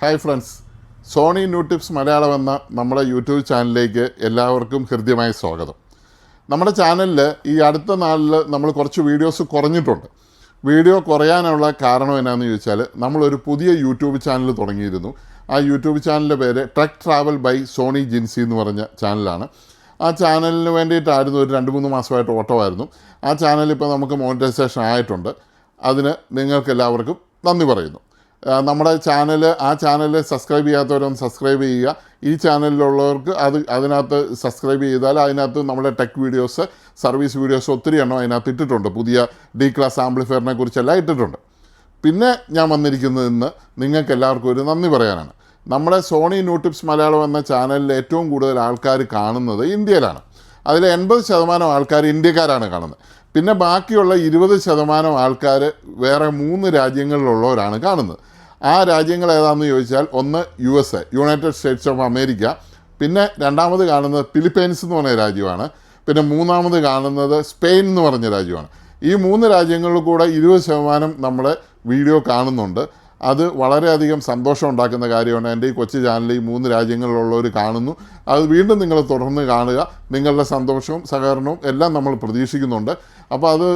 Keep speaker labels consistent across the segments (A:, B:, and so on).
A: Hi friends, Soni new tips Malayalam എന്ന നമ്മുടെ YouTube ചാനലിലേക്ക് എല്ലാവർക്കും ഹൃദ്യമായ സ്വാഗതം. നമ്മുടെ ചാനലിൽ ഈ അടുത്ത നാളിൽ നമ്മൾ കുറച്ച് വീഡിയോസ് കുറഞ്ഞിട്ടുണ്ട്. വീഡിയോ കുറയാനുള്ള കാരണം എന്നാന്ന് ചോദിച്ചാൽ, നമ്മളൊരു പുതിയ യൂട്യൂബ് ചാനൽ തുടങ്ങിയിരുന്നു. ആ യൂട്യൂബ് ചാനലിൻ്റെ പേര് truck travel by Soni Jinsi എന്ന് പറഞ്ഞ ചാനലാണ്. ആ ചാനലിന് വേണ്ടിയിട്ടായിരുന്നു ഒരു 2-3 മാസമായിട്ട് ഓട്ടമായിരുന്നു. ആ ചാനൽ ഇപ്പോൾ നമുക്ക് മോണിറ്റൈസേഷൻ ആയിട്ടുണ്ട്. അതിന് നിങ്ങൾക്ക് എല്ലാവർക്കും നന്ദി പറയുന്നു. നമ്മുടെ ആ ചാനൽ സബ്സ്ക്രൈബ് ചെയ്യാത്തവരൊന്ന് സബ്സ്ക്രൈബ് ചെയ്യുക. ഈ ചാനലിലുള്ളവർക്ക് അതിനകത്ത് സബ്സ്ക്രൈബ് ചെയ്താൽ അതിനകത്ത് നമ്മുടെ ടെക് വീഡിയോസ്, സർവീസ് വീഡിയോസ് ഒത്തിരി എണ്ണം അതിനകത്ത് ഇട്ടിട്ടുണ്ട്. പുതിയ ഡി ക്ലാസ് ആംപ്ലിഫയറിനെ കുറിച്ചെല്ലാം ഇട്ടിട്ടുണ്ട്. പിന്നെ ഞാൻ വന്നിരിക്കുന്നത് ഇന്ന് നിങ്ങൾക്ക് എല്ലാവർക്കും ഒരു നന്ദി പറയാനാണ്. നമ്മുടെ സോണി ന്യൂ ടിപ്സ് മലയാളം എന്ന ചാനലിൽ ഏറ്റവും കൂടുതൽ ആൾക്കാർ കാണുന്നത് ഇന്ത്യയിലാണ്. അതിൽ 80% ആൾക്കാർ ഇന്ത്യക്കാരാണ് കാണുന്നത്. പിന്നെ ബാക്കിയുള്ള 20% ആൾക്കാർ വേറെ 3 രാജ്യങ്ങളിലുള്ളവരാണ് കാണുന്നത്. ആ രാജ്യങ്ങൾ ഏതാണെന്ന് ചോദിച്ചാൽ, ഒന്ന് USA, United States of America. പിന്നെ രണ്ടാമത് കാണുന്നത് ഫിലിപ്പൈൻസ് എന്ന് പറഞ്ഞ രാജ്യമാണ്. പിന്നെ മൂന്നാമത് കാണുന്നത് സ്പെയിൻ എന്ന് പറഞ്ഞ രാജ്യമാണ്. ഈ 3 രാജ്യങ്ങളിൽ കൂടെ 20% നമ്മുടെ വീഡിയോ കാണുന്നുണ്ട്. അത് വളരെയധികം സന്തോഷം ഉണ്ടാക്കുന്ന കാര്യമാണ്. എൻ്റെ ഈ കൊച്ചു ചാനൽ ഈ 3 രാജ്യങ്ങളിലുള്ളവർ കാണുന്നു. അത് വീണ്ടും നിങ്ങൾ തുടർന്ന് കാണുക. നിങ്ങളുടെ സന്തോഷവും സഹകരണവും എല്ലാം നമ്മൾ പ്രതീക്ഷിക്കുന്നുണ്ട്. അപ്പോൾ അത്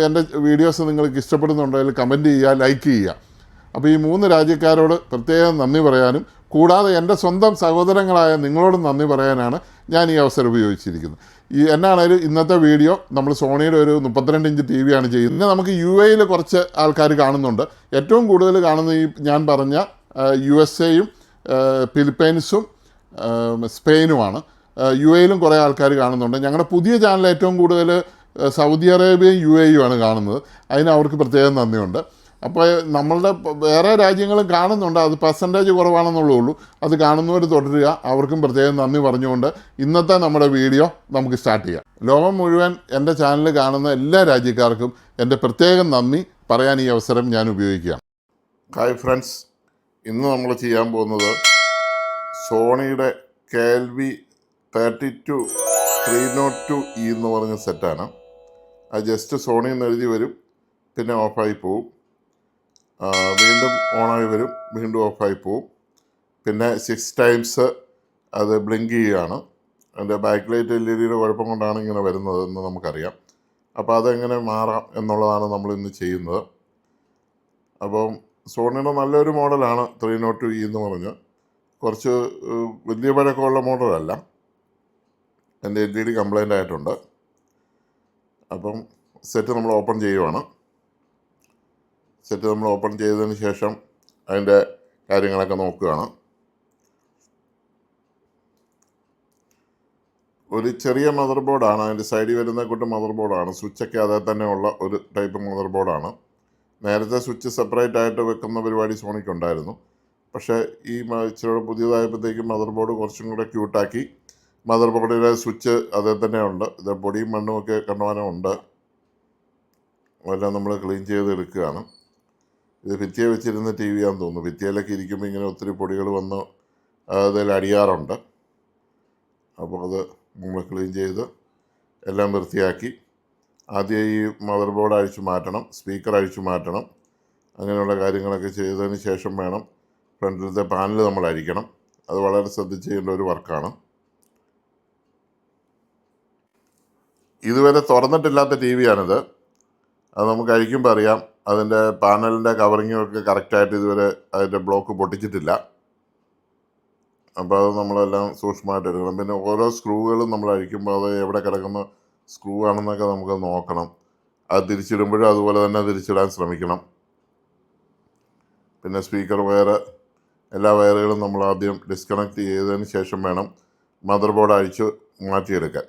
A: എൻ്റെ വീഡിയോസ് നിങ്ങൾക്ക് ഇഷ്ടപ്പെടുന്നുണ്ടെങ്കിൽ കമൻറ്റ് ചെയ്യുക, ലൈക്ക് ചെയ്യുക. അപ്പോൾ ഈ 3 രാജ്യക്കാരോട് പ്രത്യേകം നന്ദി പറയാനും കൂടാതെ എൻ്റെ സ്വന്തം സഹോദരങ്ങളായ നിങ്ങളോടും നന്ദി പറയാനാണ് ഞാൻ ഈ അവസരം ഉപയോഗിച്ചിരിക്കുന്നത്. എന്നാണേലും ഇന്നത്തെ വീഡിയോ നമ്മൾ സോണിയുടെ ഒരു 32 ഇഞ്ച് TV ആണ് ചെയ്യുന്നത്. പിന്നെ നമുക്ക് UAE കുറച്ച് ആൾക്കാർ കാണുന്നുണ്ട്. ഏറ്റവും കൂടുതൽ കാണുന്ന ഈ ഞാൻ പറഞ്ഞ USA-യും ഫിലിപ്പൈൻസും സ്പെയിനുമാണ്. UAE കുറേ ആൾക്കാർ കാണുന്നുണ്ട്. ഞങ്ങളുടെ പുതിയ ചാനൽ ഏറ്റവും കൂടുതൽ സൗദി അറേബ്യയും UAE ആണ് കാണുന്നത്. അതിന് അവർക്ക് പ്രത്യേകം നന്ദിയുണ്ട്. അപ്പോൾ നമ്മളുടെ വേറെ രാജ്യങ്ങളും കാണുന്നുണ്ട്. അത് പെർസെൻറ്റേജ് കുറവാണെന്നുള്ളേ ഉള്ളൂ. അത് കാണുന്നവർ തുടരുക. അവർക്കും പ്രത്യേകം നന്ദി പറഞ്ഞുകൊണ്ട് ഇന്നത്തെ നമ്മുടെ വീഡിയോ നമുക്ക് സ്റ്റാർട്ട് ചെയ്യാം. ലോകം മുഴുവൻ എൻ്റെ ചാനൽ കാണുന്ന എല്ലാ രാജ്യക്കാർക്കും എൻ്റെ പ്രത്യേകം നന്ദി പറയാൻ ഈ അവസരം ഞാൻ ഉപയോഗിക്കുകയാണ്. ഹായ് ഫ്രണ്ട്സ്, ഇന്ന് നമ്മൾ ചെയ്യാൻ പോകുന്നത് സോണിയുടെ KLV 302E എന്ന് പറഞ്ഞ സെറ്റാണ്. അത് ജസ്റ്റ് സോണി എന്ന് എഴുതി വരും, പിന്നെ ഓഫായി പോവും, വീണ്ടും ഓണായി വരും, വീണ്ടും ഓഫായി പോവും. പിന്നെ 6 times അത് ബ്ലിങ്ക് ചെയ്യുകയാണ്. അതിൻ്റെ ബാക്ക് ലൈറ്റ് LED കുഴപ്പം കൊണ്ടാണ് ഇങ്ങനെ വരുന്നതെന്ന് നമുക്കറിയാം. അപ്പോൾ അതെങ്ങനെ മാറാം എന്നുള്ളതാണ് നമ്മൾ ഇന്ന് ചെയ്യുന്നത്. അപ്പം സോണിയുടെ നല്ലൊരു മോഡലാണ് 302E എന്ന് പറഞ്ഞ്. കുറച്ച് വലിയ പഴക്കമുള്ള മോഡലല്ല. എൻ്റെ LED കംപ്ലൈൻ്റ് ആയിട്ടുണ്ട്. അപ്പം സെറ്റ് നമ്മൾ ഓപ്പൺ ചെയ്യുവാണ്. സെറ്റ് നമ്മൾ ഓപ്പൺ ചെയ്തതിന് ശേഷം അതിൻ്റെ കാര്യങ്ങളൊക്കെ നോക്കുകയാണ്. ഒരു ചെറിയ മദർ ബോർഡാണ്. അതിൻ്റെ സൈഡിൽ വരുന്ന കൂട്ട് മദർ ബോർഡാണ്. സ്വിച്ചൊക്കെ അതേ തന്നെ ഉള്ള ഒരു ടൈപ്പ് മദർ ബോർഡാണ്. നേരത്തെ സ്വിച്ച് സെപ്പറേറ്റ് ആയിട്ട് വെക്കുന്ന പരിപാടി സോണിക്കുണ്ടായിരുന്നു. പക്ഷേ ഈ ഇച്ചിരി പുതിയതായപ്പോഴത്തേക്കും മദർ ബോർഡ് കുറച്ചും കൂടെ ക്യൂട്ടാക്കി. മദർ ബോർഡിലെ സ്വിച്ച് അതേ തന്നെ ഉണ്ട്. ഇത് പൊടിയും മണ്ണും ഒക്കെ കണ്ടുവാനും ഉണ്ട്. അതെല്ലാം നമ്മൾ ക്ലീൻ ചെയ്തെടുക്കുകയാണ്. ഇത് ഭിത്തിയെ വെച്ചിരുന്ന TV ആണെന്ന് തോന്നുന്നു. ഭിത്തിയിലൊക്കെ ഇരിക്കുമ്പോൾ ഇങ്ങനെ ഒത്തിരി പൊടികൾ വന്ന് അതിൽ അടിയാറുണ്ട്. അപ്പോൾ അത് നമ്മൾ ക്ലീൻ ചെയ്ത് എല്ലാം വൃത്തിയാക്കി. ആദ്യം ഈ മദർ ബോർഡ് അഴിച്ചു മാറ്റണം, സ്പീക്കർ അഴിച്ചു മാറ്റണം. അങ്ങനെയുള്ള കാര്യങ്ങളൊക്കെ ചെയ്തതിന് ശേഷം വേണം ഫ്രണ്ടിലത്തെ പാനൽ നമ്മൾ അഴിക്കണം. അത് വളരെ ശ്രദ്ധിച്ച് ചെയ്യേണ്ട ഒരു വർക്കാണ്. ഇതുവരെ തുറന്നിട്ടില്ലാത്ത TV ആണിത്. അത് നമുക്ക് അഴിക്കുമ്പോൾ അറിയാം. അതിൻ്റെ പാനലിൻ്റെ കവറിങ്ങൊക്കെ കറക്റ്റായിട്ട് ഇതുവരെ അതിൻ്റെ ബ്ലോക്ക് പൊട്ടിച്ചിട്ടില്ല. അപ്പോൾ അത് നമ്മളെല്ലാം സൂക്ഷ്മമായിട്ട് എടുക്കണം. പിന്നെ ഓരോ സ്ക്രൂകളും നമ്മൾ അഴിക്കുമ്പോൾ അത് എവിടെ കിടക്കുന്ന സ്ക്രൂ ആണെന്നൊക്കെ നമുക്ക് നോക്കണം. അത് തിരിച്ചിടുമ്പോഴും അതുപോലെ തന്നെ തിരിച്ചിടാൻ ശ്രമിക്കണം. പിന്നെ സ്പീക്കർ വയർ, എല്ലാ വയറുകളും നമ്മൾ ആദ്യം ഡിസ്കണക്ട് ചെയ്തതിന് ശേഷം വേണം മദർ ബോർഡ് അഴിച്ച് മാറ്റിയെടുക്കാൻ.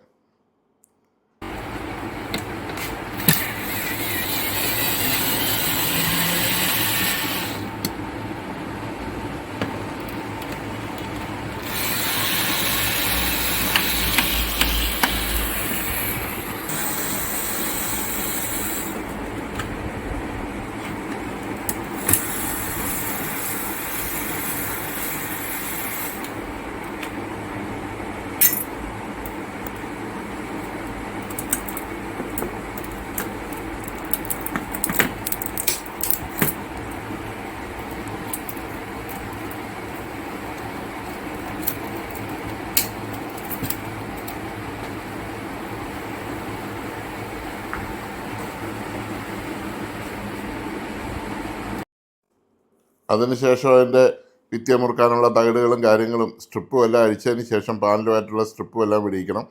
A: അതിനുശേഷം അതിൻ്റെ ഭിത്തി മുറുക്കാനുള്ള തകിടുകളും കാര്യങ്ങളും സ്ട്രിപ്പും എല്ലാം അഴിച്ചതിന് ശേഷം പാനലുമായിട്ടുള്ള സ്ട്രിപ്പും എല്ലാം പിടിക്കണം.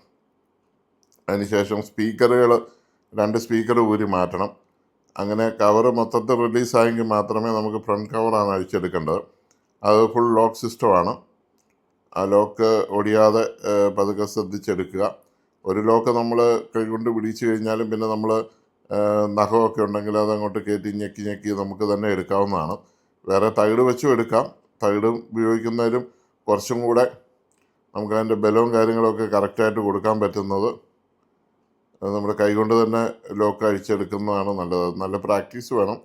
A: അതിനുശേഷം സ്പീക്കറുകൾ 2 സ്പീക്കർ ഊരി മാറ്റണം. അങ്ങനെ കവറ് മൊത്തത്തിൽ റിലീസായെങ്കിൽ മാത്രമേ നമുക്ക് ഫ്രണ്ട് കവറാണ് അഴിച്ചെടുക്കേണ്ടത്. അത് ഫുൾ ലോക്ക് സിസ്റ്റമാണ്. ആ ലോക്ക് ഒടിയാതെ പതുക്കെ ശ്രദ്ധിച്ചെടുക്കുക. ഒരു ലോക്ക് നമ്മൾ കൈകൊണ്ട് പിടിച്ചു കഴിഞ്ഞാലും പിന്നെ നമ്മൾ നഖമൊക്കെ ഉണ്ടെങ്കിൽ അതങ്ങോട്ട് കയറ്റി ഞെക്കി ഞെക്കി നമുക്ക് തന്നെ എടുക്കാവുന്നതാണ്. വേറെ തകിട് വെച്ചും എടുക്കാം. തകിട് ഉപയോഗിക്കുന്നതിലും കുറച്ചും കൂടെ നമുക്ക് അതിൻ്റെ ബലവും കാര്യങ്ങളൊക്കെ കറക്റ്റായിട്ട് കൊടുക്കാൻ പറ്റുന്നത് നമ്മുടെ കൈകൊണ്ട് തന്നെ ലോക്ക് അഴിച്ചെടുക്കുന്നതാണ് നല്ലത്. നല്ല പ്രാക്ടീസ് വേണം.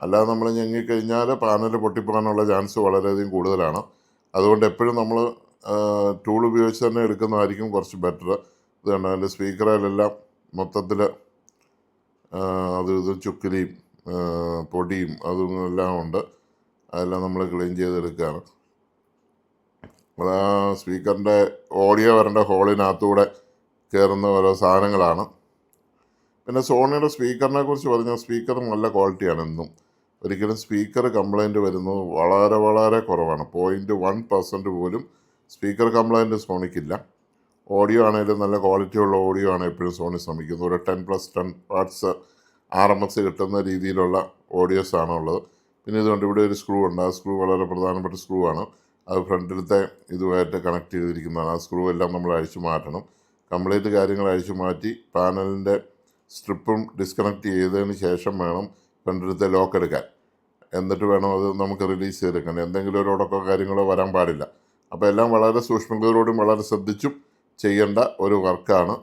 A: അല്ലാതെ നമ്മൾ ഞെങ്ങിക്കഴിഞ്ഞാൽ പാനൽ പൊട്ടിപ്പോകാനുള്ള ചാൻസ് വളരെയധികം കൂടുതലാണ്. അതുകൊണ്ട് എപ്പോഴും നമ്മൾ ടൂൾ ഉപയോഗിച്ച് തന്നെ എടുക്കുന്നതായിരിക്കും കുറച്ച് ബെറ്റർ. ഇത് കണ്ടോ, അതിൻ്റെ സ്പീക്കറിലെല്ലാം മൊത്തത്തിൽ അത് ഇത് ചുക്കിലിയും പൊടിയും അതും എല്ലാം ഉണ്ട്. അതെല്ലാം നമ്മൾ ക്ലീൻ ചെയ്തെടുക്കുകയാണ്. അത് ആ സ്പീക്കറിൻ്റെ ഓഡിയോ വരേണ്ട ഹോളിനകത്തൂടെ കയറുന്ന ഓരോ സാധനങ്ങളാണ്. പിന്നെ സോണിയുടെ സ്പീക്കറിനെ കുറിച്ച് പറഞ്ഞാൽ സ്പീക്കർ നല്ല ക്വാളിറ്റിയാണ്. എന്നും ഒരിക്കലും സ്പീക്കർ കംപ്ലൈൻറ്റ് വരുന്നത് വളരെ വളരെ കുറവാണ്. 0.1% പോലും സ്പീക്കർ കംപ്ലൈൻറ്റ് സോണിക്കില്ല. ഓഡിയോ ആണെങ്കിലും നല്ല ക്വാളിറ്റിയുള്ള ഓഡിയോ ആണ് എപ്പോഴും സോണി ശ്രമിക്കുന്നത്. ഒരു 10+10 വാട്ട്സ് RMS കിട്ടുന്ന രീതിയിലുള്ള ഓഡിയോസാണ് ഉള്ളത്. പിന്നെ ഇതുകൊണ്ട് ഇവിടെ ഒരു സ്ക്രൂ ഉണ്ട്. ആ സ്ക്രൂ വളരെ പ്രധാനപ്പെട്ട സ്ക്രൂ ആണ്. അത് ഫ്രണ്ടിലത്തെ ഇതുമായിട്ട് കണക്ട് ചെയ്തിരിക്കുന്നതാണ്. ആ സ്ക്രൂ എല്ലാം നമ്മൾ അഴിച്ചു മാറ്റണം. കംപ്ലീറ്റ് കാര്യങ്ങൾ അഴിച്ചു മാറ്റി പാനലിൻ്റെ സ്ട്രിപ്പും ഡിസ്കണക്ട് ചെയ്തതിന് ശേഷം വേണം ഫ്രണ്ടിലത്തെ ലോക്ക് എടുക്കാൻ. എന്നിട്ട് വേണം അത് നമുക്ക് റിലീസ് ചെയ്തെടുക്കാൻ. എന്തെങ്കിലും ഒരു ഉടക്കോ കാര്യങ്ങളോ വരാൻ പാടില്ല. അപ്പോൾ എല്ലാം വളരെ സൂക്ഷ്മതയോടും വളരെ ശ്രദ്ധിച്ചും ചെയ്യേണ്ട ഒരു വർക്കാണ്.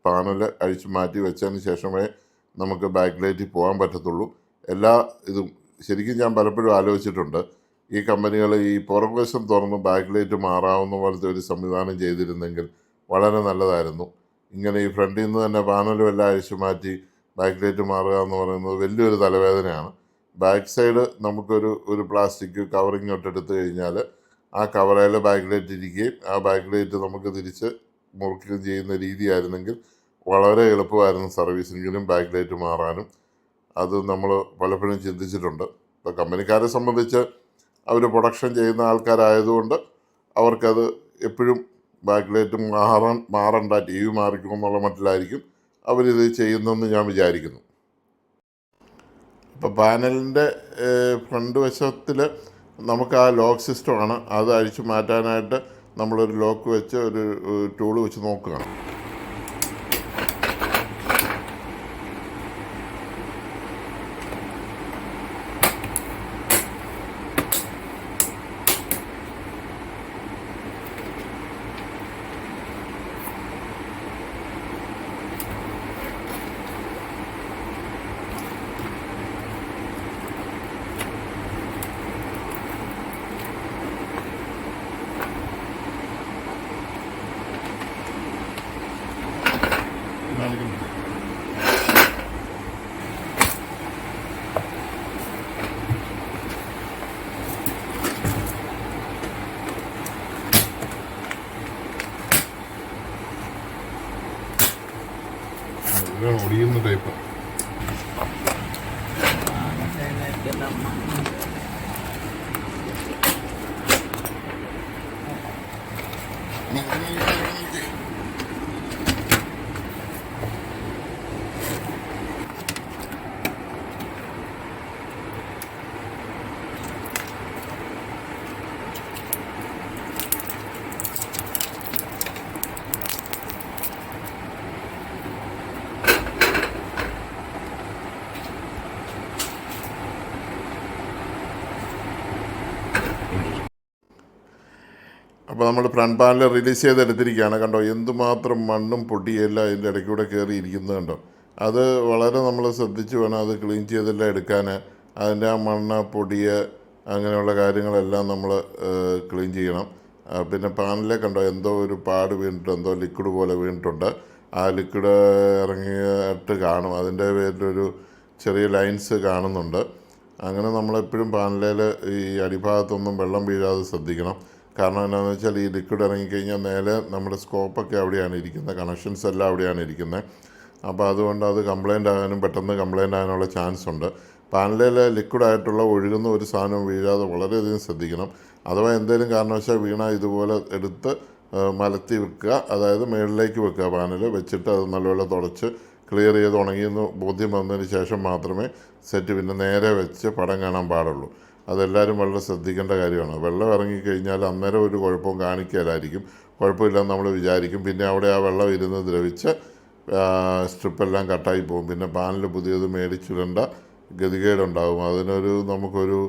A: പാനൽ അഴിച്ചു മാറ്റി വെച്ചതിന് ശേഷമേ നമുക്ക് ബാക്ക് ലൈറ്റിൽ പോകാൻ പറ്റത്തുള്ളൂ. എല്ലാ ഇതും ശരിക്കും ഞാൻ പലപ്പോഴും ആലോചിച്ചിട്ടുണ്ട്. ഈ കമ്പനികൾ ഈ പുറകുവശം തുറന്ന് ബാക്ക് ലൈറ്റ് മാറാവുന്ന പോലത്തെ ഒരു സംവിധാനം ചെയ്തിരുന്നെങ്കിൽ വളരെ നല്ലതായിരുന്നു. ഇങ്ങനെ ഈ ഫ്രണ്ടിൽ നിന്ന് തന്നെ പാനലും എല്ലാം അഴിച്ചു മാറ്റി ബാക്ക് ലൈറ്റ് മാറുക എന്ന് പറയുന്നത് വലിയൊരു തലവേദനയാണ്. ബാക്ക് സൈഡ് നമുക്കൊരു പ്ലാസ്റ്റിക് കവറിങ് എടുത്തു കഴിഞ്ഞാൽ ആ കവറയിൽ ബാക്ക് ലൈറ്റ് ഇരിക്കുകയും ആ ബാക്ക് ലൈറ്റ് നമുക്ക് തിരിച്ച് മുറുക്കുകയും ചെയ്യുന്ന രീതിയായിരുന്നെങ്കിൽ വളരെ എളുപ്പമായിരുന്നു സർവീസിങ്ങിനും ബാക്ക് ലൈറ്റ് മാറാനും. അത് നമ്മൾ പലപ്പോഴും ചിന്തിച്ചിട്ടുണ്ട്. ഇപ്പോൾ കമ്പനിക്കാരെ സംബന്ധിച്ച് അവർ പ്രൊഡക്ഷൻ ചെയ്യുന്ന ആൾക്കാരായതുകൊണ്ട് അവർക്കത് എപ്പോഴും ബാക്ക് ലൈറ്റ് മാറണ്ട, TV മാറിക്കുമെന്നുള്ള മട്ടിലായിരിക്കും അവരിത് ചെയ്യുന്നതെന്ന് ഞാൻ വിചാരിക്കുന്നു. ഇപ്പോൾ പാനലിൻ്റെ ഫ്രണ്ട് വശത്തിൽ നമുക്ക് ആ ലോക്ക് സിസ്റ്റമാണ്. അത് അഴിച്ചു മാറ്റാനായിട്ട് നമ്മളൊരു ലോക്ക് വെച്ച് ഒരു ടൂൾ വെച്ച് നോക്കുകയാണ്. ഒടിയുന്ന ടൈപ്പ്. അപ്പോൾ നമ്മൾ ഫ്രണ്ട് പാനൽ റിലീസ് ചെയ്തെടുത്തിരിക്കുകയാണ്. കണ്ടോ, എന്തുമാത്രം മണ്ണും പൊടിയെല്ലാം അതിൻ്റെ ഇടയ്ക്കൂടെ കയറി ഇരിക്കുന്നത് കണ്ടോ. അത് വളരെ നമ്മൾ ശ്രദ്ധിച്ച് വേണം അത് ക്ലീൻ ചെയ്തെല്ലാം എടുക്കാൻ. അതിൻ്റെ ആ മണ്ണ് പൊടിയെ അങ്ങനെയുള്ള കാര്യങ്ങളെല്ലാം നമ്മൾ ക്ലീൻ ചെയ്യണം. പിന്നെ പാനലിൽ കണ്ടോ എന്തോ ഒരു പാട് വീണിട്ടുണ്ട്, എന്തോ ലിക്വിഡ് പോലെ വീണിട്ടുണ്ട്. ആ ലിക്വിഡ് ഇറങ്ങിയിട്ട് കാണും. അതിൻ്റെ പേരിലൊരു ചെറിയ ലൈൻസ് കാണുന്നുണ്ട്. അങ്ങനെ നമ്മളെപ്പോഴും പാനലിൽ ഈ അടിഭാഗത്തൊന്നും വെള്ളം വീഴാതെ ശ്രദ്ധിക്കണം. കാരണം എന്താണെന്ന് വെച്ചാൽ ഈ ലിക്വിഡ് ഇറങ്ങിക്കഴിഞ്ഞാൽ നേരെ നമ്മുടെ സ്കോപ്പൊക്കെ അവിടെയാണ് ഇരിക്കുന്നത്, കണക്ഷൻസ് എല്ലാം അവിടെയാണ് ഇരിക്കുന്നത്. അപ്പോൾ അതുകൊണ്ട് അത് കംപ്ലൈൻ്റ് ആകാനും പെട്ടെന്ന് കംപ്ലൈൻ്റ് ആകാനുള്ള ചാൻസ് ഉണ്ട്. പാനലിൽ ലിക്വിഡായിട്ടുള്ള ഒഴുകുന്ന ഒരു സാധനം വീഴാതെ വളരെയധികം ശ്രദ്ധിക്കണം. അഥവാ എന്തെങ്കിലും കാരണവശാൽ വീണാൽ ഇതുപോലെ എടുത്ത് മലത്തി വെക്കുക, അതായത് മുകളിലേക്ക് വെക്കുക. പാനൽ വെച്ചിട്ട് അത് നല്ലപോലെ തുടച്ച് ക്ലിയർ ചെയ്ത് ഉണങ്ങിയെന്ന് ബോധ്യം വന്നതിന് ശേഷം മാത്രമേ സെറ്റ് പിന്നെ നേരെ വെച്ച് പടം കാണാൻ പാടുള്ളൂ. അതെല്ലാവരും വളരെ ശ്രദ്ധിക്കേണ്ട കാര്യമാണ്. വെള്ളം ഇറങ്ങിക്കഴിഞ്ഞാൽ അന്നേരം ഒരു കുഴപ്പവും കാണിക്കലായിരിക്കും, കുഴപ്പമില്ലെന്ന് നമ്മൾ വിചാരിക്കും. പിന്നെ അവിടെ ആ വെള്ളം ഇരുന്ന് ദ്രവിച്ച് സ്ട്രിപ്പെല്ലാം കട്ടായി പോകും. പിന്നെ പാനൽ പുതിയത് മേടിച്ചിടേണ്ട ഗതികേടുണ്ടാകും. നമുക്കൊരു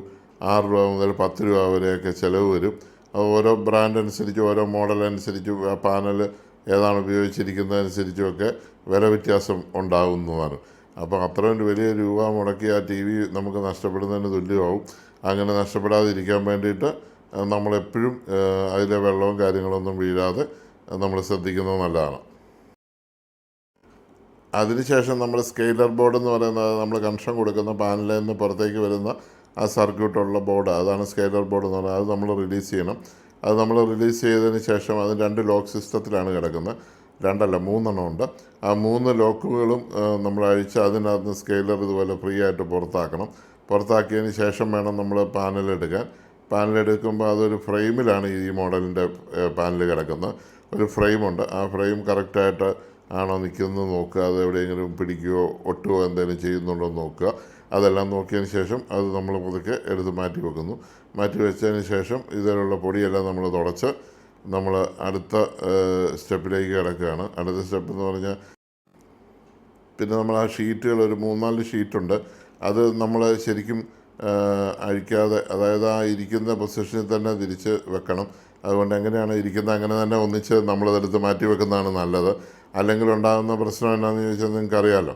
A: 6 രൂപ മുതൽ 10 രൂപ വരെയൊക്കെ ചിലവ് വരും. ഓരോ ബ്രാൻഡ് അനുസരിച്ച് ഓരോ മോഡൽ അനുസരിച്ച് പാനൽ ഏതാണ് ഉപയോഗിച്ചിരിക്കുന്നതനുസരിച്ചുമൊക്കെ വില വ്യത്യാസം ഉണ്ടാകുന്നതാണ്. അപ്പോൾ അത്രയും വലിയ രൂപ മുടക്കി ആ ടി വി നമുക്ക് നഷ്ടപ്പെടുന്നതിന് തുല്യമാവും. അങ്ങനെ നഷ്ടപ്പെടാതിരിക്കാൻ വേണ്ടിയിട്ട് നമ്മളെപ്പോഴും അതിലെ വെള്ളവും കാര്യങ്ങളൊന്നും വീഴാതെ നമ്മൾ ശ്രദ്ധിക്കുന്നത് നല്ലതാണ്. അതിനുശേഷം നമ്മൾ സ്കെയിലർ ബോർഡ് എന്ന് പറയുന്നത് നമ്മൾ കണക്ഷൻ കൊടുക്കുന്ന പാനലിൽ നിന്ന് പുറത്തേക്ക് വരുന്ന ആ സർക്യൂട്ടുള്ള ബോർഡ്, അതാണ് സ്കെയിലർ ബോർഡ് എന്ന് പറയുന്നത്. അത് നമ്മൾ റിലീസ് ചെയ്യണം. അത് നമ്മൾ റിലീസ് ചെയ്തതിന് ശേഷം അത് 2 ലോക്ക് സിസ്റ്റത്തിലാണ് കിടക്കുന്നത്. 2 അല്ല 3 ഉണ്ട്. ആ 3 ലോക്കുകളും നമ്മൾ അഴിച്ച് അതിനകത്ത് സ്കെയിലർ ഇതുപോലെ ഫ്രീ ആയിട്ട് പുറത്താക്കണം. പുറത്താക്കിയതിന് ശേഷം വേണം നമ്മൾ പാനലെടുക്കാൻ. പാനലെടുക്കുമ്പോൾ അതൊരു ഫ്രെയിമിലാണ് ഈ മോഡലിൻ്റെ പാനൽ കിടക്കുന്നത്. ഒരു ഫ്രെയിമുണ്ട്. ആ ഫ്രെയിം കറക്റ്റായിട്ട് ആണോ നിൽക്കുന്നത് നോക്കുക. അത് എവിടെയെങ്കിലും പിടിക്കുകയോ ഒട്ടുകയോ എന്തെങ്കിലും ചെയ്യുന്നുണ്ടോ എന്ന് നോക്കുക. അതെല്ലാം നോക്കിയതിന് ശേഷം അത് നമ്മൾ പതുക്കെ എടുത്ത് മാറ്റി വെക്കുന്നു. മാറ്റി വെച്ചതിന് ശേഷം ഇതിലുള്ള പൊടിയെല്ലാം നമ്മൾ തുടച്ച് നമ്മൾ അടുത്ത സ്റ്റെപ്പിലേക്ക് കിടക്കുകയാണ്. അടുത്ത സ്റ്റെപ്പ് എന്ന് പറഞ്ഞാൽ പിന്നെ നമ്മൾ ആ ഷീറ്റുകൾ ഒരു 3-4 ഷീറ്റുണ്ട്. അത് നമ്മൾ ശരിക്കും അഴിക്കാതെ, അതായത് ആ ഇരിക്കുന്ന പൊസിഷനിൽ തന്നെ തിരിച്ച് വെക്കണം. അതുകൊണ്ട് എങ്ങനെയാണ് ഇരിക്കുന്നത് അങ്ങനെ തന്നെ ഒന്നിച്ച് നമ്മളതെടുത്ത് മാറ്റി വെക്കുന്നതാണ് നല്ലത്. അല്ലെങ്കിൽ ഉണ്ടാകുന്ന പ്രശ്നം എന്നാന്ന് ചോദിച്ചാൽ നിങ്ങൾക്കറിയാമല്ലോ.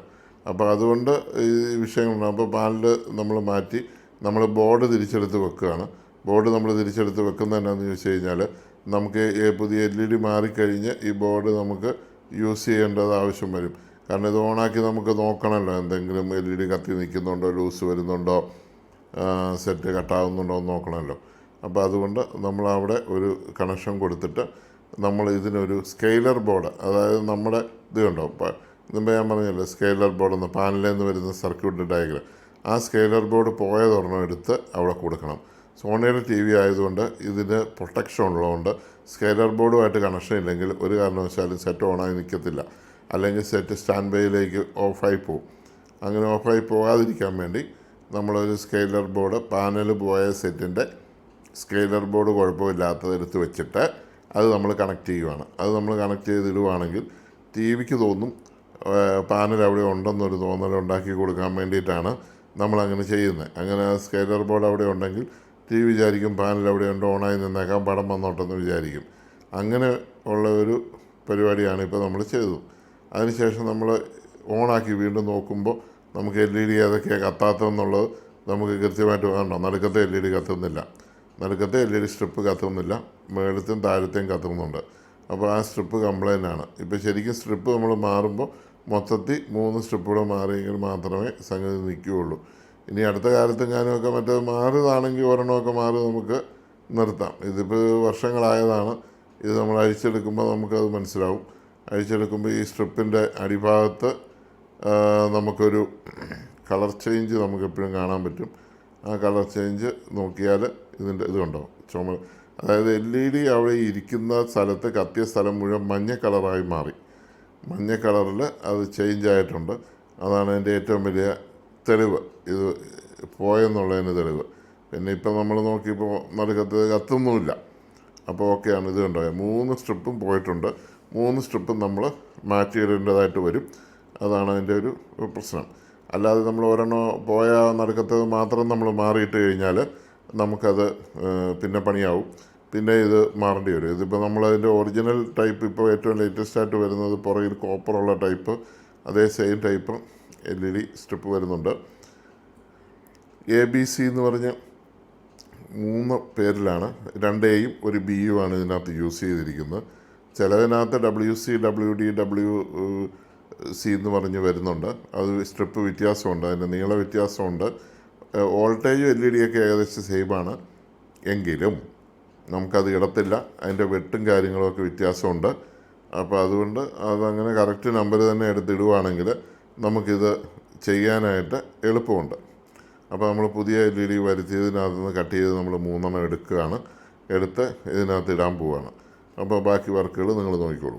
A: അപ്പോൾ അതുകൊണ്ട് ഈ വിഷയങ്ങളുണ്ട്. അപ്പോൾ പാനൽ നമ്മൾ മാറ്റി നമ്മൾ ബോർഡ് തിരിച്ചെടുത്ത് വെക്കുകയാണ്. ബോർഡ് നമ്മൾ തിരിച്ചെടുത്ത് വെക്കുന്നത് എന്നാന്ന് ചോദിച്ചു കഴിഞ്ഞാൽ നമുക്ക് പുതിയ LED മാറിക്കഴിഞ്ഞ് ഈ ബോർഡ് നമുക്ക് യൂസ് ചെയ്യേണ്ടത് ആവശ്യം വരും. കാരണം ഇത് ഓണാക്കി നമുക്ക് നോക്കണമല്ലോ, എന്തെങ്കിലും LED കത്തി നിൽക്കുന്നുണ്ടോ, ലൂസ് വരുന്നുണ്ടോ, സെറ്റ് കട്ടാവുന്നുണ്ടോ എന്ന് നോക്കണമല്ലോ. അപ്പോൾ അതുകൊണ്ട് നമ്മളവിടെ ഒരു കണക്ഷൻ കൊടുത്തിട്ട് നമ്മൾ ഇതിനൊരു സ്കെയിലർ ബോർഡ്, അതായത് നമ്മുടെ ഇത് കണ്ടോ, മുമ്പ് ഞാൻ പറഞ്ഞല്ലോ സ്കെയിലർ ബോർഡ് എന്ന് പാനലിൽ നിന്ന് വരുന്ന സർക്യൂട്ട് ഡയഗ്രം, ആ സ്കെയിലർ ബോർഡ് പോയതൊരെണ്ണം എടുത്ത് അവിടെ കൊടുക്കണം. സോണിയുടെ ടി വി ആയതുകൊണ്ട് ഇതിന് പ്രൊട്ടക്ഷൻ ഉള്ളതുകൊണ്ട് സ്കെയിലർ ബോർഡുമായിട്ട് കണക്ഷൻ ഇല്ലെങ്കിൽ ഒരു കാരണവശാലും സെറ്റ് ഓണായി നിൽക്കത്തില്ല. അല്ലെങ്കിൽ സെറ്റ് സ്റ്റാൻഡ് ബൈയിലേക്ക് ഓഫായി പോകും. അങ്ങനെ ഓഫായി പോകാതിരിക്കാൻ വേണ്ടി നമ്മളൊരു സ്കെയിലർ ബോർഡ് പാനൽ പോയ സെറ്റിൻ്റെ സ്കെയിലർ ബോർഡ് കുഴപ്പമില്ലാത്തത് എടുത്ത് വെച്ചിട്ട് അത് നമ്മൾ കണക്ട് ചെയ്യുവാണ്. അത് നമ്മൾ കണക്ട് ചെയ്തിടുവാണെങ്കിൽ ടി വിക്ക് തോന്നും പാനൽ അവിടെ ഉണ്ടെന്നൊരു തോന്നൽ ഉണ്ടാക്കി കൊടുക്കാൻ വേണ്ടിയിട്ടാണ് നമ്മളങ്ങനെ ചെയ്യുന്നത്. അങ്ങനെ സ്കെയിലർ ബോർഡ് അവിടെ ഉണ്ടെങ്കിൽ ടി വി വിചാരിക്കും പാനൽ അവിടെ ഉണ്ട്, ഓണായി നിന്നേക്കാം, പടം വന്നോട്ടെന്ന് വിചാരിക്കും. അങ്ങനെ ഉള്ള ഒരു പരിപാടിയാണ് ഇപ്പോൾ നമ്മൾ ചെയ്തത്. അതിനുശേഷം നമ്മൾ ഓണാക്കി വീണ്ടും നോക്കുമ്പോൾ നമുക്ക് LED ഏതൊക്കെയാണ് കത്താത്തതെന്നുള്ളത് നമുക്ക് കൃത്യമായിട്ട് കണ്ടോ. നടുക്കത്തെ LED കത്തുന്നില്ല, നടുക്കത്തെ LED സ്ട്രിപ്പ് കത്തുന്നില്ല, മേളത്തെയും താഴത്തെയും കത്തുന്നുണ്ട്. അപ്പോൾ ആ സ്ട്രിപ്പ് കംപ്ലൈൻ്റ് ആണ്. ഇപ്പോൾ ശരിക്കും സ്ട്രിപ്പ് നമ്മൾ മാറുമ്പോൾ മൊത്തത്തിൽ 3 സ്ട്രിപ്പുകൂടെ മാറിയെങ്കിൽ മാത്രമേ സംഗതി നിൽക്കുകയുള്ളൂ. ഇനി അടുത്ത കാലത്ത് ഞാനൊക്കെ മറ്റേത് മാറിയതാണെങ്കിൽ ഒരെണ്ണമൊക്കെ മാറി നമുക്ക് നിർത്താം. ഇതിപ്പോൾ വർഷങ്ങളായതാണ്. ഇത് നമ്മൾ അഴിച്ചെടുക്കുമ്പോൾ നമുക്കത് മനസ്സിലാവും. അഴിച്ചെടുക്കുമ്പോൾ ഈ സ്ട്രിപ്പിൻ്റെ അടിഭാഗത്ത് നമുക്കൊരു കളർ ചേഞ്ച് നമുക്കെപ്പോഴും കാണാൻ പറ്റും. ആ കളർ ചേഞ്ച് നോക്കിയാൽ ഇതിൻ്റെ ഇതുണ്ടോ ചുമ, അതായത് LED അവിടെ ഇരിക്കുന്ന സ്ഥലത്ത് കത്തിയ സ്ഥലം മുഴുവൻ മഞ്ഞ കളറായി മാറി. മഞ്ഞ കളറിൽ അത് ചേഞ്ച് ആയിട്ടുണ്ട്. അതാണ് എൻ്റെ ഏറ്റവും വലിയ തെളിവ്, ഇത് പോയെന്നുള്ളതിന് തെളിവ്. പിന്നെ ഇപ്പം നമ്മൾ നോക്കിയപ്പോൾ നടുക്കത്ത് കത്തുന്നുമില്ല. അപ്പോൾ ഓക്കെയാണ്. ഇത് കണ്ടോ 3 സ്ട്രിപ്പും പോയിട്ടുണ്ട്. 3 സ്ട്രിപ്പും നമ്മൾ മാറ്റിയിടേണ്ടതായിട്ട് വരും. അതാണ് അതിൻ്റെ ഒരു പ്രശ്നം. അല്ലാതെ നമ്മൾ ഒരെണ്ണം പോയ നടുക്കത്ത് മാത്രം നമ്മൾ മാറിയിട്ട് കഴിഞ്ഞാൽ നമുക്കത് പിന്നെ പണിയാവും. പിന്നെ ഇത് മാറേണ്ടി വരും. ഇതിപ്പോൾ നമ്മളതിൻ്റെ ഒറിജിനൽ ടൈപ്പ് ഇപ്പോൾ ഏറ്റവും ലേറ്റസ്റ്റ് ആയിട്ട് വരുന്നത് പുറകിൽ കോപ്പറുള്ള ടൈപ്പ്, അതേ സെയിം ടൈപ്പ് LED സ്ട്രിപ്പ് വരുന്നുണ്ട്. ABC എന്ന് പറഞ്ഞ് 3 പേരിലാണ്, 2 Aയും 1 Bയുമാണ് ഇതിനകത്ത് യൂസ് ചെയ്തിരിക്കുന്നത്. ചിലതിനകത്ത് WC, WD, WC എന്ന് പറഞ്ഞ് വരുന്നുണ്ട്. അത് സ്ട്രിപ്പ് വ്യത്യാസമുണ്ട്, അതിൻ്റെ നീള വ്യത്യാസമുണ്ട്. വോൾട്ടേജ് LED ഒക്കെ ഏകദേശം സെയിമാണ്. എങ്കിലും നമുക്കത് ഇടത്തില്ല, അതിൻ്റെ വെട്ടും കാര്യങ്ങളുമൊക്കെ വ്യത്യാസമുണ്ട്. അപ്പോൾ അതുകൊണ്ട് അതങ്ങനെ കറക്റ്റ് നമ്പർ തന്നെ എടുത്തിടുവാണെങ്കിൽ നമുക്കിത് ചെയ്യാനായിട്ട് എളുപ്പമുണ്ട്. അപ്പോൾ നമ്മൾ പുതിയ LED വരുത്തിയതിനകത്ത് നിന്ന് കട്ട് ചെയ്ത് നമ്മൾ 3 എടുക്കുകയാണ്. എടുത്ത് ഇതിനകത്ത് ഇടാൻ പോവുകയാണ്. അപ്പോൾ ബാക്കി വർക്കുകൾ നിങ്ങൾ നോക്കിക്കോളൂ.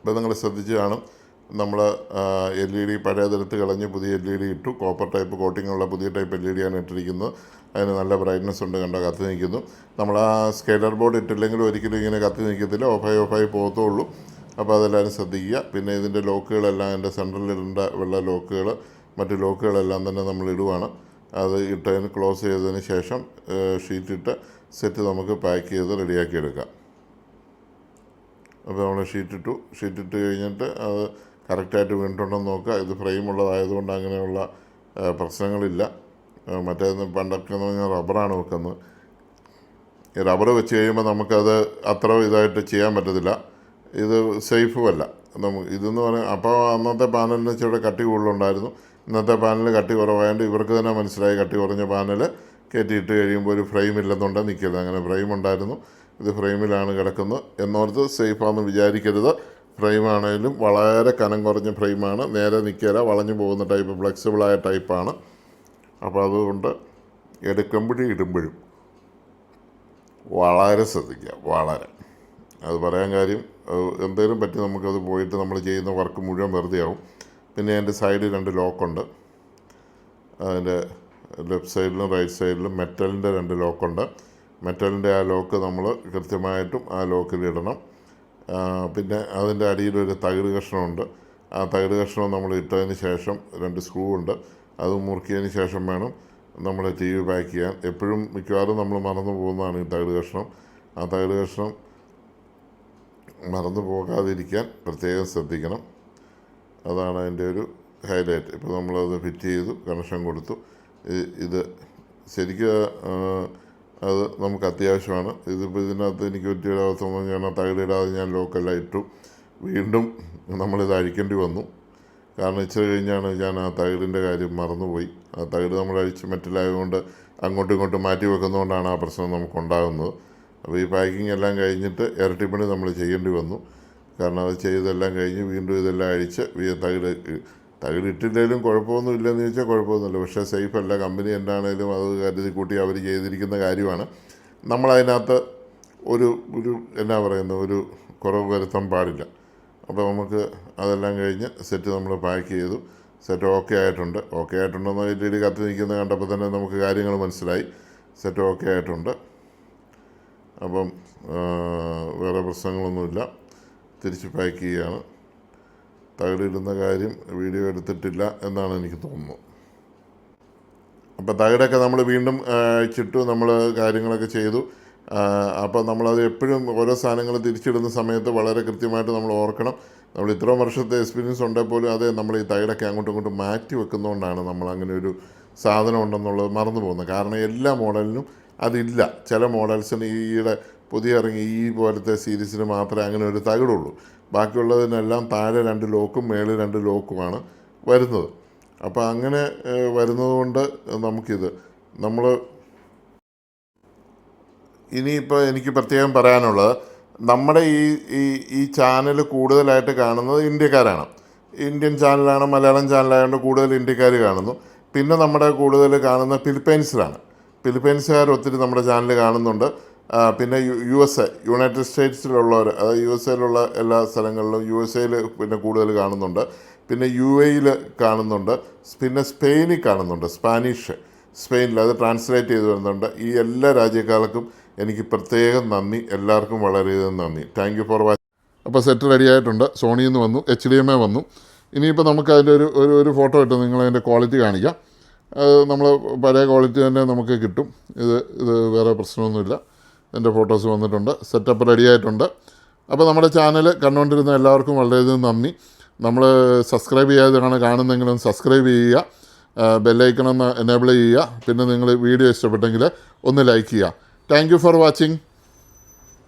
A: ഇപ്പോൾ നിങ്ങൾ ശ്രദ്ധിച്ച് കാണും, നമ്മൾ LED പഴയതെടുത്ത് കളഞ്ഞ് പുതിയ LED ഇട്ടു. കോപ്പർ ടൈപ്പ് കോട്ടിങ്ങുള്ള പുതിയ ടൈപ്പ് LED ആണ് ഇട്ടിരിക്കുന്നത്. അതിന് നല്ല ബ്രൈറ്റ്നസ് ഉണ്ട്, കണ്ടോ കത്തി നിൽക്കുന്നു. നമ്മൾ ആ സ്കെയിലർ ബോർഡ് ഇട്ടില്ലെങ്കിലും ഒരിക്കലും ഇങ്ങനെ കത്തി നിൽക്കത്തില്ല, ഓഫായി പോകത്തുള്ളൂ. അപ്പോൾ അതെല്ലാവരും ശ്രദ്ധിക്കുക. പിന്നെ ഇതിൻ്റെ ലോക്കുകളെല്ലാം, എൻ്റെ സെൻട്രലിടേണ്ട വെള്ള ലോക്കുകൾ, മറ്റ് ലോക്കുകളെല്ലാം തന്നെ നമ്മൾ ഇടുവാണ്. അത് ഇട്ടതിന് ക്ലോസ് ചെയ്തതിന് ശേഷം ഷീറ്റിട്ട് സെറ്റ് നമുക്ക് പാക്ക് ചെയ്ത് റെഡിയാക്കി എടുക്കാം. അപ്പോൾ നമ്മൾ ഷീറ്റിട്ട് കഴിഞ്ഞിട്ട് അത് കറക്റ്റായിട്ട് വീണിട്ടുണ്ടെന്ന് നോക്കുക. ഇത് ഫ്രെയിം ഉള്ളതായതുകൊണ്ട് അങ്ങനെയുള്ള പ്രശ്നങ്ങളില്ല. മറ്റേന്ന് പണ്ടൊക്കെ എന്ന് പറഞ്ഞാൽ റബ്ബറാണ് വെക്കുന്നത്. ഈ റബ്ബർ വെച്ച് കഴിയുമ്പോൾ നമുക്കത് അത്ര ഇതായിട്ട് ചെയ്യാൻ പറ്റത്തില്ല. ഇത് സേഫുമല്ല. ഇതെന്ന് പറഞ്ഞാൽ അപ്പോൾ അന്നത്തെ പാനലിന് ഇച്ചിരി കട്ടി കൂടുതലുണ്ടായിരുന്നു. ഇന്നത്തെ പാനൽ കട്ടി കുറവായതുകൊണ്ട് ഇവർക്ക് തന്നെ മനസ്സിലായി കട്ടി കുറഞ്ഞ പാനൽ കയറ്റിയിട്ട് കഴിയുമ്പോൾ ഒരു ഫ്രെയിം ഇല്ലെന്നുണ്ടെങ്കിൽ നിൽക്കരുത്. അങ്ങനെ ഫ്രെയിം ഉണ്ടായിരുന്നു, ഇത് ഫ്രെയിമിലാണ് കിടക്കുന്നത് എന്നോർത്ത് സേഫാണെന്ന് വിചാരിക്കരുത്. ഫ്രെയിമാണെങ്കിലും വളരെ കനം കുറഞ്ഞ ഫ്രെയിമാണ്, നേരെ നിൽക്കില്ല, വളഞ്ഞു പോകുന്ന ടൈപ്പ്, ഫ്ലെക്സിബിളായ ടൈപ്പാണ്. അപ്പോൾ അതുകൊണ്ട് എടുക്കുമ്പോഴും ഇടുമ്പോഴും വളരെ ശ്രദ്ധിക്കുക, വളരെ. അത് പറയാൻ കാര്യം, എന്തെങ്കിലും പറ്റി നമുക്കത് പോയിട്ട് നമ്മൾ ചെയ്യുന്ന വർക്ക് മുഴുവൻ വെറുതെ ആവും. പിന്നെ അതിൻ്റെ സൈഡിൽ 2 ലോക്കുണ്ട്. അതിൻ്റെ ലെഫ്റ്റ് സൈഡിലും റൈറ്റ് സൈഡിലും മെറ്റലിൻ്റെ 2 ലോക്കുണ്ട്. മെറ്റലിൻ്റെ ആ ലോക്ക് നമ്മൾ കൃത്യമായിട്ടും ആ ലോക്കിലിടണം. പിന്നെ അതിൻ്റെ അടിയിലൊരു തകിട് കഷ്ണമുണ്ട്. ആ തകിട് കഷ്ണം നമ്മൾ ഇട്ടതിന് ശേഷം 2 സ്ക്രൂ ഉണ്ട്. അത് മുറുക്കിയതിന് ശേഷം വേണം നമ്മൾ TV പാക്ക് ചെയ്യാൻ. എപ്പോഴും മിക്കവാറും നമ്മൾ മറന്നു പോകുന്നതാണ് ഈ തകിട് കഷ്ണം. ആ തകിട് കഷ്ണം മറന്നു പോകാതിരിക്കാൻ പ്രത്യേകം ശ്രദ്ധിക്കണം. അതാണ് അതിൻ്റെ ഒരു ഹൈലൈറ്റ്. ഇപ്പോൾ നമ്മളത് ഫിറ്റ് ചെയ്തു, കണക്ഷൻ കൊടുത്തു. ഇത് ശരിക്കും അത് നമുക്ക് അത്യാവശ്യമാണ്. ഇതിപ്പോൾ ഇതിനകത്ത് എനിക്ക് പറ്റിയൊരവസ്ഥ എന്ന് പറഞ്ഞാൽ തകിടിടാതെ ഞാൻ ലോക്കെല്ലാം ഇട്ടു. വീണ്ടും നമ്മളിത് അഴിക്കേണ്ടി വന്നു. കാരണം ഇച്ചിരി കഴിഞ്ഞാണ് ഞാൻ ആ തകിടിൻ്റെ കാര്യം മറന്നുപോയി. ആ തകിട് നമ്മൾ അഴിച്ച് മെറ്റലായതുകൊണ്ട് അങ്ങോട്ടും ഇങ്ങോട്ടും മാറ്റി വെക്കുന്നതുകൊണ്ടാണ് ആ പ്രശ്നം നമുക്കുണ്ടാകുന്നത്. അപ്പോൾ ഈ പാക്കിംഗ് എല്ലാം കഴിഞ്ഞിട്ട് ഇരട്ടിപ്പണി നമ്മൾ ചെയ്യേണ്ടി വന്നു. കാരണം അത് ചെയ്തെല്ലാം കഴിഞ്ഞ് വീണ്ടും ഇതെല്ലാം അഴിച്ച് തകിടിട്ടില്ലെങ്കിലും കുഴപ്പമൊന്നും ഇല്ലെന്ന് ചോദിച്ചാൽ കുഴപ്പമൊന്നുമില്ല. പക്ഷേ സേഫ് അല്ല. കമ്പനി എന്താണേലും അത് കരുതി കൂട്ടി അവർ ചെയ്തിരിക്കുന്ന കാര്യമാണ്. നമ്മളതിനകത്ത് ഒരു എന്നാ പറയുന്നത്, ഒരു കുറവ് വരുത്താൻ പാടില്ല. അപ്പോൾ നമുക്ക് അതെല്ലാം കഴിഞ്ഞ് സെറ്റ് നമ്മൾ പാക്ക് ചെയ്തു. സെറ്റ് ഓക്കെ ആയിട്ടുണ്ട്. ഓക്കെ ആയിട്ടുണ്ടെന്ന് വലിയ കത്തി നിൽക്കുന്നത് കണ്ടപ്പോൾ തന്നെ നമുക്ക് കാര്യങ്ങൾ മനസ്സിലായി. സെറ്റ് ഓക്കെ ആയിട്ടുണ്ട്. അപ്പം വേറെ പ്രശ്നങ്ങളൊന്നുമില്ല. തിരിച്ച് പാക്ക് ചെയ്യുകയാണ്. തകിടിടുന്ന കാര്യം വീഡിയോ എടുത്തിട്ടില്ല എന്നാണ് എനിക്ക് തോന്നുന്നത്. അപ്പോൾ തകിടൊക്കെ നമ്മൾ വീണ്ടും അഴിച്ചിട്ടു, നമ്മൾ കാര്യങ്ങളൊക്കെ ചെയ്തു. അപ്പോൾ നമ്മളത് എപ്പോഴും ഓരോ സാധനങ്ങൾ തിരിച്ചിടുന്ന സമയത്ത് വളരെ കൃത്യമായിട്ട് നമ്മൾ ഓർക്കണം. നമ്മൾ ഇത്രയും വർഷത്തെ എക്സ്പീരിയൻസ് ഉണ്ടെങ്കിൽ പോലും അത് നമ്മൾ ഈ തകിടൊക്കെ അങ്ങോട്ടും ഇങ്ങോട്ടും മാറ്റി വെക്കുന്നതുകൊണ്ടാണ് നമ്മൾ അങ്ങനെ ഒരു സാധനം ഉണ്ടെന്നുള്ളത് മറന്നു പോകുന്നത്. കാരണം എല്ലാ മോഡലിനും അതില്ല. ചില മോഡൽസിന് ഈയിടെ പുതിയ ഇറങ്ങി ഈ പോലത്തെ സീരീസിന് മാത്രമേ അങ്ങനെ ഒരു തകിടുള്ളൂ. ബാക്കിയുള്ളതിനെല്ലാം താഴെ 2 ലോക്കും മേളിൽ 2 ലോക്കുമാണ് വരുന്നത്. അപ്പോൾ അങ്ങനെ വരുന്നത് കൊണ്ട് നമുക്കിത് നമ്മൾ ഇനിയിപ്പോൾ എനിക്ക് പ്രത്യേകം പറയാനുള്ളത്, നമ്മുടെ ഈ ചാനൽ കൂടുതലായിട്ട് കാണുന്നത് ഇന്ത്യക്കാരാണ്. ഇന്ത്യൻ ചാനലാണ്, മലയാളം ചാനലായതുകൊണ്ട് കൂടുതൽ ഇന്ത്യക്കാർ കാണുന്നു. പിന്നെ നമ്മുടെ കൂടുതൽ കാണുന്ന ഫിലിപ്പൈൻസിലാണ്. ഫിലിപ്പൈൻസുകാർ ഒത്തിരി നമ്മുടെ ചാനൽ കാണുന്നുണ്ട്. പിന്നെ USA, യുണൈറ്റഡ് സ്റ്റേറ്റ്സിലുള്ളവർ, അതായത് USA എല്ലാ സ്ഥലങ്ങളിലും USA പിന്നെ കൂടുതൽ കാണുന്നുണ്ട്. പിന്നെ UAE കാണുന്നുണ്ട്. പിന്നെ സ്പെയിനിൽ കാണുന്നുണ്ട്. സ്പെയിനിൽ അത് ട്രാൻസ്ലേറ്റ് ചെയ്ത് വരുന്നുണ്ട്. ഈ എല്ലാ രാജ്യക്കാർക്കും എനിക്ക് പ്രത്യേകം നന്ദി. എല്ലാവർക്കും വളരെയധികം നന്ദി. Thank you for watching. അപ്പോൾ സെറ്റ് റെഡി ആയിട്ടുണ്ട്. സോണിയിൽ നിന്ന് വന്നു, HDMI വന്നു. ഇനിയിപ്പോൾ നമുക്ക് അതിൻ്റെ ഒരു ഫോട്ടോ ഇട്ട് നിങ്ങളതിൻ്റെ ക്വാളിറ്റി കാണിക്കാം. നമ്മൾ പഴയ ക്വാളിറ്റി തന്നെ നമുക്ക് കിട്ടും. ഇത് വേറെ പ്രശ്നമൊന്നുമില്ല. എൻ്റെ ഫോട്ടോസ് വന്നിട്ടുണ്ട്. സെറ്റപ്പ് റെഡി ആയിട്ടുണ്ട്. അപ്പോൾ നമ്മുടെ ചാനൽ കണ്ടുകൊണ്ടിരുന്ന എല്ലാവർക്കും വളരെയധികം നന്ദി. നമ്മൾ സബ്സ്ക്രൈബ് ചെയ്യാതെയാണ് കാണുന്നതെങ്കിലും സബ്സ്ക്രൈബ് ചെയ്യുക, ബെല്ലൈക്കൺ ഒന്ന് എനേബിൾ ചെയ്യുക. പിന്നെ നിങ്ങൾ വീഡിയോ ഇഷ്ടപ്പെട്ടെങ്കിൽ ഒന്ന് ലൈക്ക് ചെയ്യുക. Thank you for watching.